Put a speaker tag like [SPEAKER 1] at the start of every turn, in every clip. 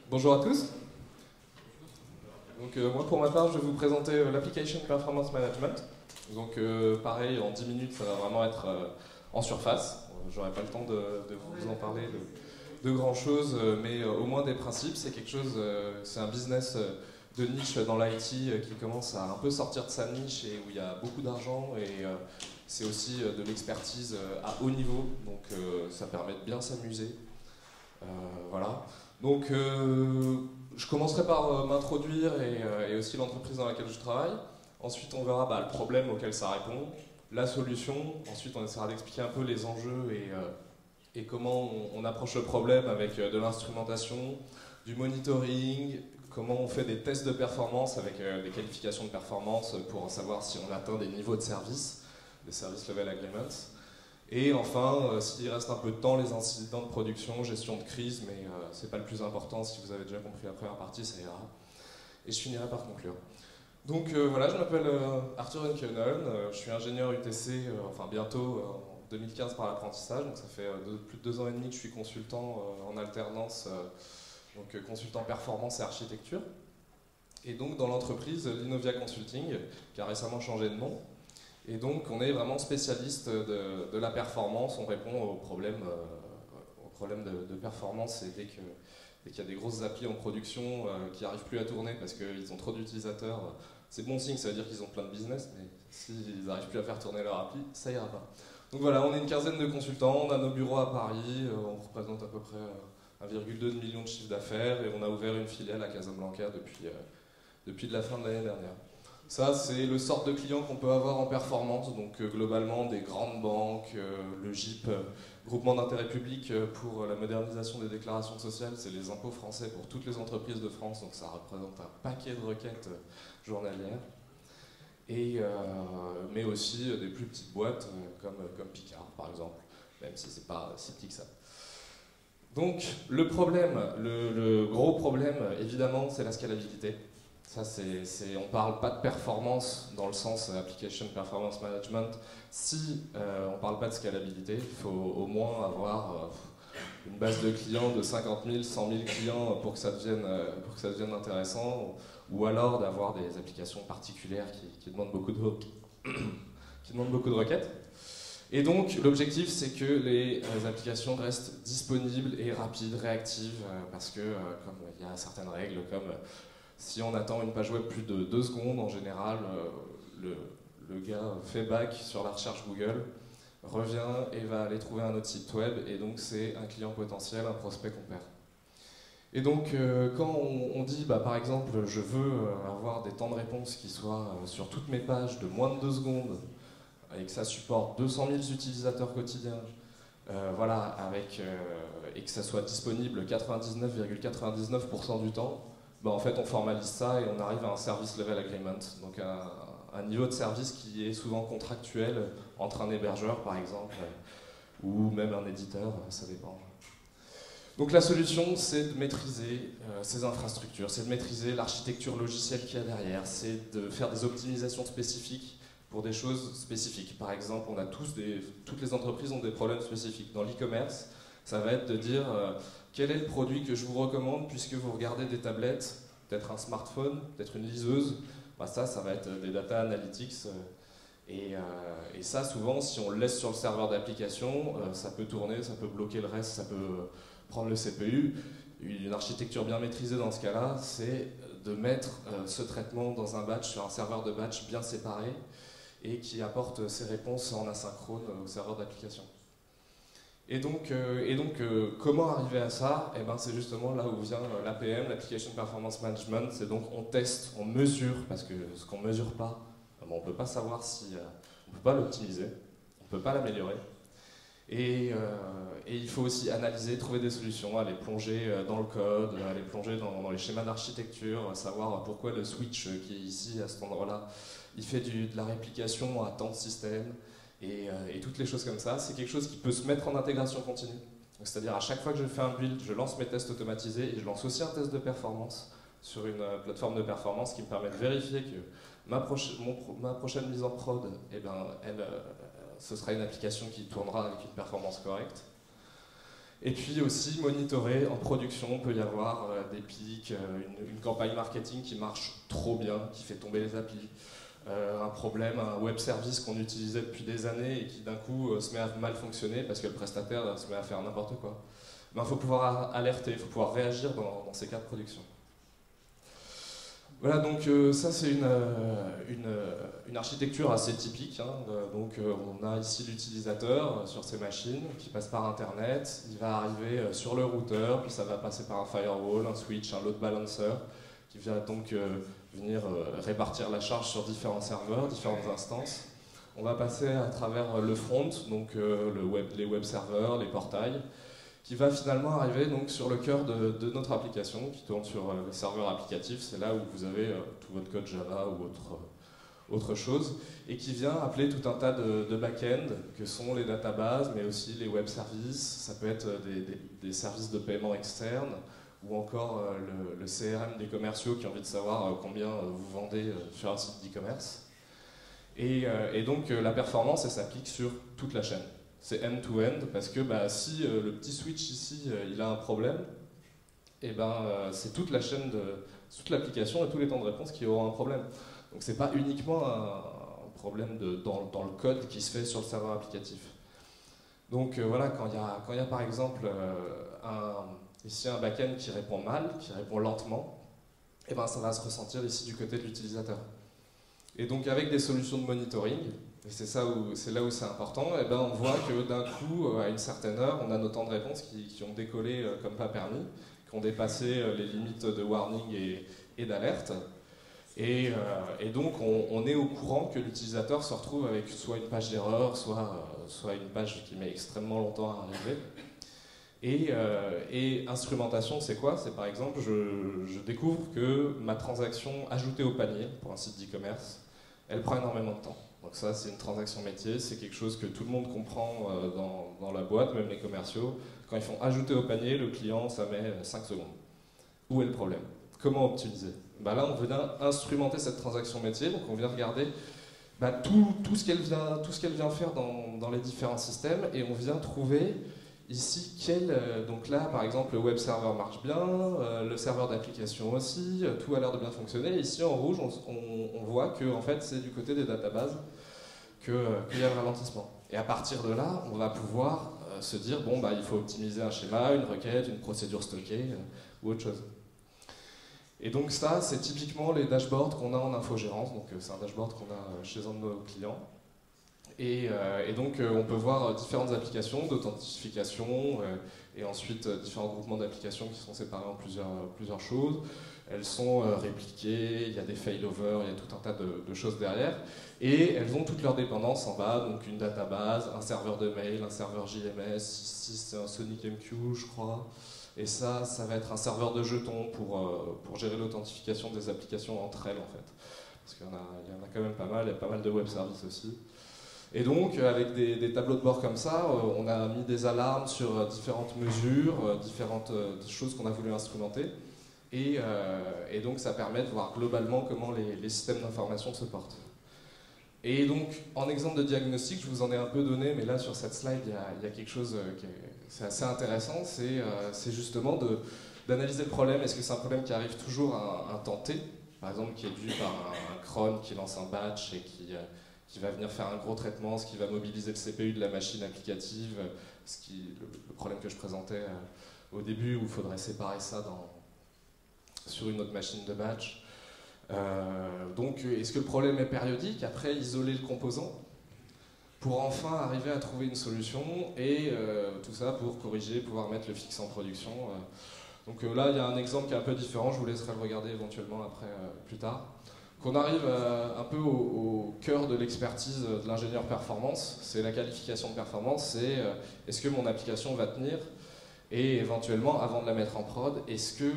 [SPEAKER 1] Bonjour à tous. Donc, moi pour ma part je vais vous présenter l'Application Performance Management. Donc pareil, en 10 minutes ça va vraiment être en surface. J'aurai pas le temps de vous en parler de grand chose, mais au moins des principes. C'est quelque chose, c'est un business de niche dans l'IT qui commence à un peu sortir de sa niche et où il y a beaucoup d'argent, et c'est aussi de l'expertise à haut niveau, donc ça permet de bien s'amuser. Voilà. Donc, je commencerai par m'introduire et aussi l'entreprise dans laquelle je travaille. Ensuite, on verra le problème auquel ça répond, la solution. Ensuite, on essaiera d'expliquer un peu les enjeux et comment on approche le problème avec de l'instrumentation, du monitoring, comment on fait des tests de performance avec des qualifications de performance pour savoir si on atteint des niveaux de service, des service level agreements. Et enfin, s'il reste un peu de temps, les incidents de production, gestion de crise, mais c'est pas le plus important. Si vous avez déjà compris la première partie, ça ira. Et je finirai par conclure. Donc voilà, je m'appelle Arthur Enckenen, je suis ingénieur UTC, enfin bientôt en 2015 par l'apprentissage, donc ça fait plus de 2 ans et demi que je suis consultant en alternance, donc consultant performance et architecture. Et donc dans l'entreprise l'Innovia Consulting, qui a récemment changé de nom. Et donc on est vraiment spécialiste de la performance, on répond aux problèmes de performance, et dès qu'il y a des grosses applis en production qui n'arrivent plus à tourner parce qu'ils ont trop d'utilisateurs, c'est bon signe, ça veut dire qu'ils ont plein de business, mais s'ils n'arrivent plus à faire tourner leur appli, ça ira pas. Donc voilà, on est une quinzaine de consultants, on a nos bureaux à Paris, on représente à peu près 1,2 million de chiffre d'affaires, et on a ouvert une filiale à Casablanca depuis la fin de l'année dernière. Ça, c'est le sort de clients qu'on peut avoir en performance, donc globalement des grandes banques, le GIP, Groupement d'intérêt public pour la modernisation des déclarations sociales, c'est les impôts français pour toutes les entreprises de France, donc ça représente un paquet de requêtes journalières. Mais aussi des plus petites boîtes comme Picard par exemple, même si c'est pas si petit que ça. Donc le problème, le gros problème évidemment, c'est la scalabilité. Ça, on parle pas de performance dans le sens Application Performance Management si on parle pas de scalabilité. Il faut au moins avoir une base de clients de 50 000, 100 000 clients pour que ça devienne intéressant, ou alors d'avoir des applications particulières qui demandent beaucoup de requêtes. Et donc l'objectif, c'est que les applications restent disponibles et rapides, réactives, parce que comme il y a certaines règles, comme si on attend une page web plus de 2 secondes, en général, le gars fait back sur la recherche Google, revient et va aller trouver un autre site web, et donc c'est un client potentiel, un prospect qu'on perd. Et donc quand on dit, par exemple, je veux avoir des temps de réponse qui soient sur toutes mes pages de moins de 2 secondes, et que ça supporte 200 000 utilisateurs quotidiens, voilà, et que ça soit disponible 99,99% du temps, en fait on formalise ça et on arrive à un service level agreement, donc un niveau de service qui est souvent contractuel entre un hébergeur par exemple, ou même un éditeur, ça dépend. Donc la solution, c'est de maîtriser ces infrastructures, c'est de maîtriser l'architecture logicielle qu'il y a derrière, c'est de faire des optimisations spécifiques pour des choses spécifiques. Par exemple, toutes les entreprises ont des problèmes spécifiques. Dans l'e-commerce, ça va être de dire quel est le produit que je vous recommande puisque vous regardez des tablettes, peut-être un smartphone, peut-être une liseuse. Ça va être des data analytics. Et ça, souvent, si on le laisse sur le serveur d'application, ça peut tourner, ça peut bloquer le reste, ça peut prendre le CPU. Une architecture bien maîtrisée dans ce cas-là, c'est de mettre ce traitement dans un batch, sur un serveur de batch bien séparé, et qui apporte ses réponses en asynchrone au serveur d'application. Et donc, comment arriver à ça? C'est justement là où vient l'APM, l'Application Performance Management. C'est donc on teste, on mesure, parce que ce qu'on ne mesure pas, on ne peut pas savoir si... on ne peut pas l'optimiser, on ne peut pas l'améliorer. Et il faut aussi analyser, trouver des solutions, aller plonger dans le code, aller plonger dans les schémas d'architecture, savoir pourquoi le switch qui est ici, à cet endroit-là, il fait de la réplication à tant de systèmes, et toutes les choses comme ça. C'est quelque chose qui peut se mettre en intégration continue. C'est-à-dire à chaque fois que je fais un build, je lance mes tests automatisés, et je lance aussi un test de performance sur une plateforme de performance qui me permet de vérifier que ma prochaine mise en prod, ce sera une application qui tournera avec une performance correcte. Et puis aussi monitorer en production, il peut y avoir des pics, une campagne marketing qui marche trop bien, qui fait tomber les applis, un problème, un web service qu'on utilisait depuis des années et qui d'un coup se met à mal fonctionner parce que le prestataire se met à faire n'importe quoi. Ben, il faut pouvoir alerter, il faut pouvoir réagir dans ces cas de production. Voilà, donc ça c'est une architecture assez typique. Hein. Donc on a ici l'utilisateur sur ces machines qui passe par Internet, il va arriver sur le routeur, puis ça va passer par un firewall, un switch, un load balancer, qui va donc venir répartir la charge sur différents serveurs, différentes instances. On va passer à travers le front, donc les web serveurs, les portails, qui va finalement arriver donc sur le cœur de notre application, qui tourne sur les serveurs applicatifs. C'est là où vous avez tout votre code Java ou autre chose, et qui vient appeler tout un tas de back-end, que sont les databases, mais aussi les web services. Ça peut être des services de paiement externes, ou encore le CRM des commerciaux qui ont envie de savoir combien vous vendez sur un site d'e-commerce. Et donc la performance, elle s'applique sur toute la chaîne. C'est end-to-end parce que si le petit switch ici il a un problème, et c'est toute la chaîne, toute l'application et tous les temps de réponse qui auront un problème. Donc c'est pas uniquement un problème dans le code qui se fait sur le serveur applicatif. Donc voilà, quand il y a par exemple ici un back-end qui répond mal, qui répond lentement, et ça va se ressentir ici du côté de l'utilisateur. Et donc avec des solutions de monitoring, et c'est là où c'est important, et on voit que d'un coup, à une certaine heure, on a nos temps de réponse qui ont décollé comme pas permis, qui ont dépassé les limites de warning et d'alerte. Et donc on est au courant que l'utilisateur se retrouve avec soit une page d'erreur, soit une page qui met extrêmement longtemps à arriver. Et instrumentation, c'est quoi? C'est par exemple, je découvre que ma transaction ajoutée au panier pour un site d'e-commerce, elle prend énormément de temps. Donc ça, c'est une transaction métier, c'est quelque chose que tout le monde comprend dans la boîte, même les commerciaux. Quand ils font ajouter au panier, le client, ça met 5 secondes. Où est le problème? Comment optimiser? Là, on vient instrumenter cette transaction métier, donc on vient regarder tout ce qu'elle vient faire dans les différents systèmes, et on vient trouver ici donc là, par exemple, le web server marche bien, le serveur d'application aussi, tout a l'air de bien fonctionner. Ici, en rouge, on voit que en fait, c'est du côté des databases qu'il y a le ralentissement. Et à partir de là, on va pouvoir se dire, il faut optimiser un schéma, une requête, une procédure stockée, ou autre chose. Et donc ça, c'est typiquement les dashboards qu'on a en infogérance. Donc c'est un dashboard qu'on a chez un de nos clients. Et donc on peut voir différentes applications d'authentification et ensuite différents groupements d'applications qui sont séparés en plusieurs choses. Elles sont répliquées, il y a des failovers, il y a tout un tas de choses derrière. Et elles ont toutes leurs dépendances en bas, donc une database, un serveur de mail, un serveur JMS, ici c'est un SonicMQ je crois. Et ça va être un serveur de jetons pour gérer l'authentification des applications entre elles en fait. Parce qu'il y en a quand même pas mal, il y a pas mal de web services aussi. Et donc, avec des tableaux de bord comme ça, on a mis des alarmes sur différentes mesures, différentes choses qu'on a voulu instrumenter. Et donc, ça permet de voir globalement comment les systèmes d'information se portent. Et donc, en exemple de diagnostic, je vous en ai un peu donné, mais là, sur cette slide, il y a quelque chose c'est assez intéressant, c'est justement d'analyser le problème. Est-ce que c'est un problème qui arrive toujours à un temps T, par exemple, qui est dû par un cron qui lance un batch et qui va venir faire un gros traitement, ce qui va mobiliser le CPU de la machine applicative, le problème que je présentais au début, où il faudrait séparer ça sur une autre machine de batch. Donc, est-ce que le problème est périodique? Après, isoler le composant pour enfin arriver à trouver une solution et tout ça pour corriger, pouvoir mettre le fixe en production. Donc là, il y a un exemple qui est un peu différent, je vous laisserai le regarder éventuellement après, plus tard. Qu'on arrive un peu au cœur de l'expertise de l'ingénieur performance, c'est la qualification de performance, c'est est-ce que mon application va tenir et éventuellement, avant de la mettre en prod, est-ce que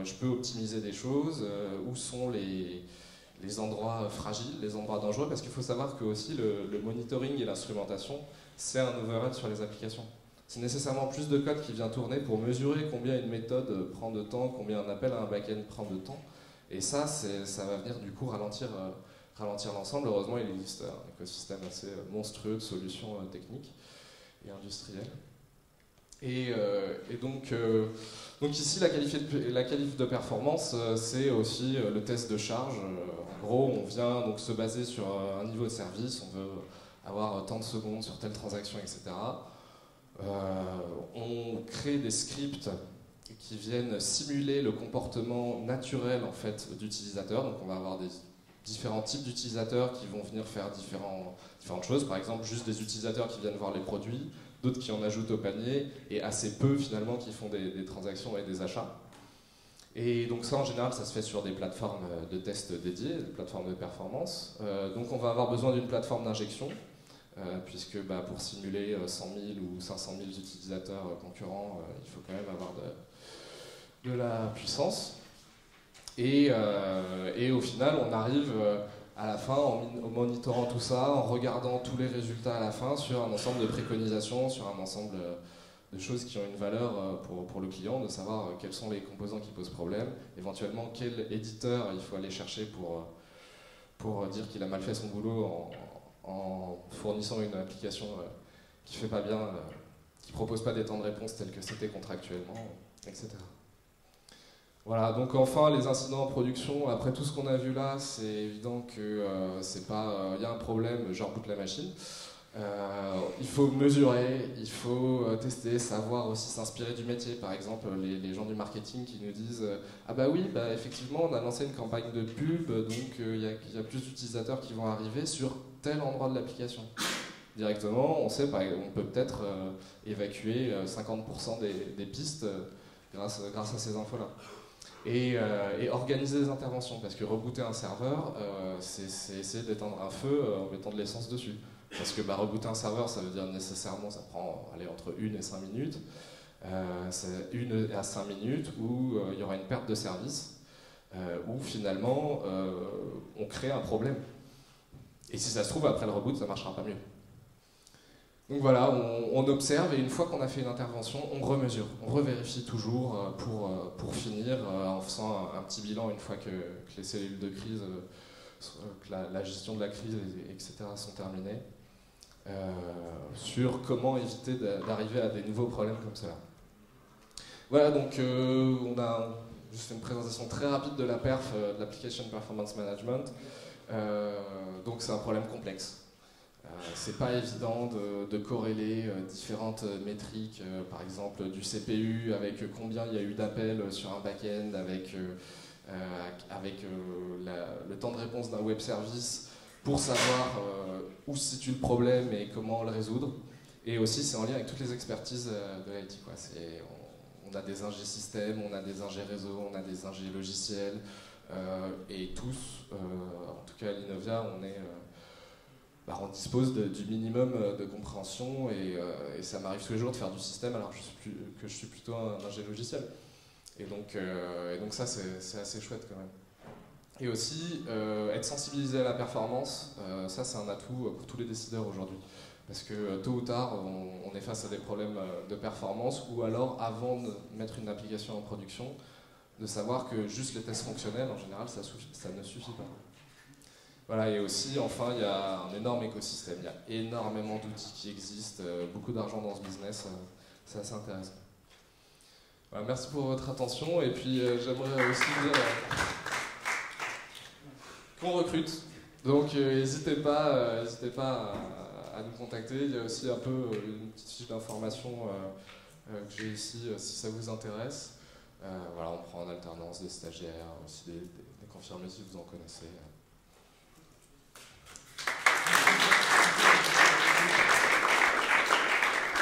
[SPEAKER 1] je peux optimiser des choses, où sont les endroits fragiles, les endroits dangereux, parce qu'il faut savoir que aussi le monitoring et l'instrumentation, c'est un overhead sur les applications. C'est nécessairement plus de code qui vient tourner pour mesurer combien une méthode prend de temps, combien un appel à un back-end prend de temps. Et ça va venir du coup ralentir l'ensemble. Heureusement, il existe un écosystème assez monstrueux de solutions techniques et industrielles. Et donc ici, la qualif de performance, c'est aussi le test de charge. En gros, on vient donc se baser sur un niveau de service, on veut avoir tant de secondes sur telle transaction, etc. On crée des scripts qui viennent simuler le comportement naturel en fait d'utilisateurs. Donc on va avoir des différents types d'utilisateurs qui vont venir faire différentes choses. Par exemple, juste des utilisateurs qui viennent voir les produits, d'autres qui en ajoutent au panier, et assez peu finalement qui font des transactions et des achats. Et donc ça, en général, ça se fait sur des plateformes de tests dédiées, des plateformes de performance. Donc on va avoir besoin d'une plateforme d'injection, puisque pour simuler 100 000 ou 500 000 utilisateurs concurrents, il faut quand même avoir de la puissance. Et au final, on arrive à la fin, en monitorant tout ça, en regardant tous les résultats à la fin, sur un ensemble de préconisations, sur un ensemble de choses qui ont une valeur pour le client, de savoir quels sont les composants qui posent problème, éventuellement quel éditeur il faut aller chercher pour dire qu'il a mal fait son boulot en fournissant une application qui ne fait pas bien, qui ne propose pas des temps de réponse tels que c'était contractuellement, etc. Voilà, donc enfin les incidents en production, après tout ce qu'on a vu là, c'est évident que c'est pas, y a un problème, je reboot la machine. Il faut mesurer, il faut tester, savoir aussi s'inspirer du métier. Par exemple, les gens du marketing qui nous disent ah bah oui, effectivement, on a lancé une campagne de pub, donc il y a plus d'utilisateurs qui vont arriver sur tel endroit de l'application. Directement, on sait, on peut peut-être évacuer 50% des pistes grâce à ces infos-là. Et organiser des interventions, parce que rebooter un serveur, c'est essayer d'éteindre un feu en mettant de l'essence dessus. Parce que rebooter un serveur, ça veut dire nécessairement, ça prend entre 1 et 5 minutes. C'est 1 à 5 minutes où il y aura une perte de service, où finalement on crée un problème. Et si ça se trouve, après le reboot, ça ne marchera pas mieux. Donc voilà, on observe et une fois qu'on a fait une intervention, on remesure, on revérifie toujours pour finir en faisant un petit bilan une fois que les cellules de crise, que la gestion de la crise, etc. sont terminées, sur comment éviter d'arriver à des nouveaux problèmes comme cela. Voilà, donc on a juste une présentation très rapide de la perf, de l'Application Performance Management. Donc c'est un problème complexe. C'est pas évident de corréler différentes métriques, par exemple du CPU avec combien il y a eu d'appels sur un back-end, avec le temps de réponse d'un web service pour savoir où se situe le problème et comment le résoudre. Et aussi, c'est en lien avec toutes les expertises de l'IT. On a des ingé système, on a des ingé réseau, on a des ingé logiciels, et tous, en tout cas à l'Innovia, on dispose du minimum de compréhension et ça m'arrive tous les jours de faire du système alors que je suis plutôt un ingé logiciel. Et donc ça, c'est assez chouette quand même. Et aussi, être sensibilisé à la performance, ça c'est un atout pour tous les décideurs aujourd'hui. Parce que tôt ou tard, on est face à des problèmes de performance ou alors, avant de mettre une application en production, de savoir que juste les tests fonctionnels, en général, ça ne suffit pas. Voilà, et aussi, enfin, il y a un énorme écosystème, il y a énormément d'outils qui existent, beaucoup d'argent dans ce business, c'est assez intéressant. Voilà, merci pour votre attention, et puis j'aimerais aussi dire qu'on recrute, donc n'hésitez pas à nous contacter, il y a aussi un peu une petite fiche d'information que j'ai ici si ça vous intéresse. Voilà, on prend en alternance des stagiaires, aussi des confirmés si vous en connaissez.